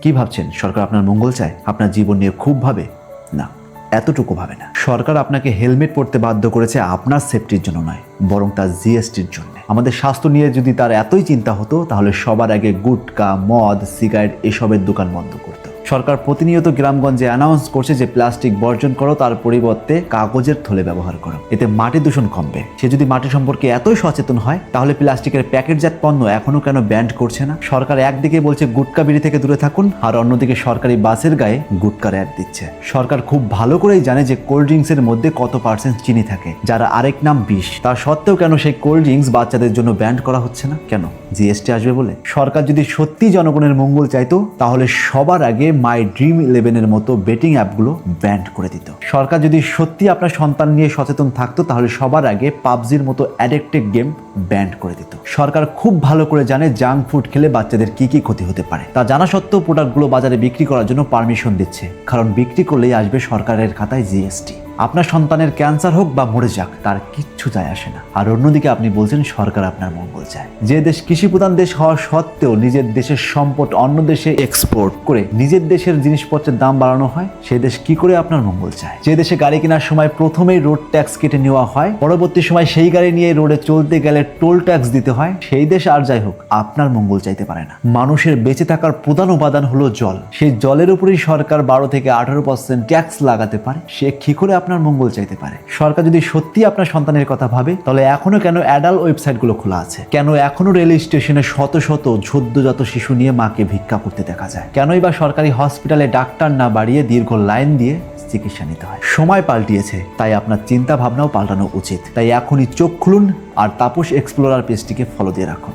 কি ভাবছেন সরকার আপনার মঙ্গল চায়? আপনার জীবন নিয়ে খুব ভাবে? না, এতটুকু ভাবে না। সরকার আপনাকে হেলমেট পরতে বাধ্য করেছে আপনার সেফটির জন্য নয়, বরং তার জিএসটির জন্য। আমাদের স্বাস্থ্য নিয়ে যদি তার এতই চিন্তা হতো তাহলে সবার আগে গুটকা, মদ, সিগারেট এসবের দোকান বন্ধ করত। সরকার প্রতিনিয়ত গ্রামগঞ্জে অ্যানাউন্স করছে যে প্লাস্টিক বর্জন করো, তার পরিবর্তে কাগজের থলে ব্যবহার করো, এতে মাটি দূষণ কমবে। সে যদি মাটি সম্পর্কে এতই সচেতন হয় তাহলে প্লাস্টিকের প্যাকেটজাত পণ্য এখনো কেন ব্যান্ড করছে না? সরকার একদিকে বলছে গুটকা বিড়ি থেকে দূরে থাকুন, আর অন্যদিকে সরকারি বাসের গায়ে গুটকার অ্যাড দিচ্ছে। সরকার খুব ভালো করেই জানে যে কোল্ড ড্রিঙ্কসের মধ্যে কত পার্সেন্ট চিনি থাকে, যার আরেক নাম বিষ। তা সত্ত্বেও কেন সেই কোল্ড ড্রিঙ্কস বাচ্চাদের জন্য ব্যান্ড করা হচ্ছে না? কেন? জিএসটি আসবে বলে? সরকার যদি সত্যি জনগণের মঙ্গল চাইতো তাহলে সবার আগে মাই ড্রিম 11-এর মতো বেটিং অ্যাপগুলো ব্যান্ড করে দিত। সরকার যদি সত্যি আপনার সন্তান নিয়ে সচেতন থাকতো তাহলে সবার আগে পাবজির মতো অ্যাডিক্টিভ গেম ব্যান্ড করে দিত। সরকার খুব ভালো করে জানে জাঙ্ক ফুড খেলে বাচ্চাদের কি কি ক্ষতি হতে পারে। তা জানা সত্ত্বেও প্রোডাক্টগুলো বাজারে বিক্রি করার জন্য পারমিশন দিচ্ছে, কারণ বিক্রি করলেই আসবে সরকারের খাতায় জিএসটি। আপনার সন্তানের ক্যান্সার হোক বা মরে যাক, তার কিচ্ছু যায় আসে না। আর অন্যদিকে আপনি বলছেন সরকার আপনার মঙ্গল চায়। যে দেশ কৃষি প্রধান দেশ হওয়া সত্ত্বেও নিজের দেশের সম্পদ অন্য দেশে এক্সপোর্ট করে নিজের দেশের জিনিসপত্রের দাম বাড়ানো হয়, সে দেশ কি করে আপনার মঙ্গল চায়? যে দেশে গাড়ি কেনার সময় প্রথমেই রোড ট্যাক্স কেটে নেওয়া হয়, পরবর্তী সময় সেই গাড়ি নিয়ে রোডে চলতে গেলে টোল ট্যাক্স দিতে হয়, সেই দেশ আর যাই হোক আপনার মঙ্গল চাইতে পারে না। মানুষের বেঁচে থাকার প্রধান উপাদান হলো জল। সেই জলের উপরেই সরকার 12 থেকে 18% ট্যাক্স লাগাতে পারে, সে কি করে আপনার মঙ্গল চাইতে পারে? সরকার যদি সত্যি আপনার সন্তানের কথা ভাবে তাহলে এখনো কেন অ্যাডাল্ট ওয়েবসাইটগুলো খোলা আছে? কেন এখনো রেল স্টেশনে শত শত সদ্যজাত শিশু নিয়ে মাকে ভিক্ষা করতে দেখা যায়? কেনই বা সরকারি হসপিটালে ডাক্তার না বাড়িয়ে দীর্ঘ লাইন দিয়ে চিকিৎসা নিতে হয়? সময় পাল্টিয়েছে, তাই আপনার চিন্তা ভাবনাও পাল্টানো উচিত। তাই এখনই চোখ খুলুন আর তাপস এক্সপ্লোরার পেজটিকে ফলো দিয়ে রাখুন।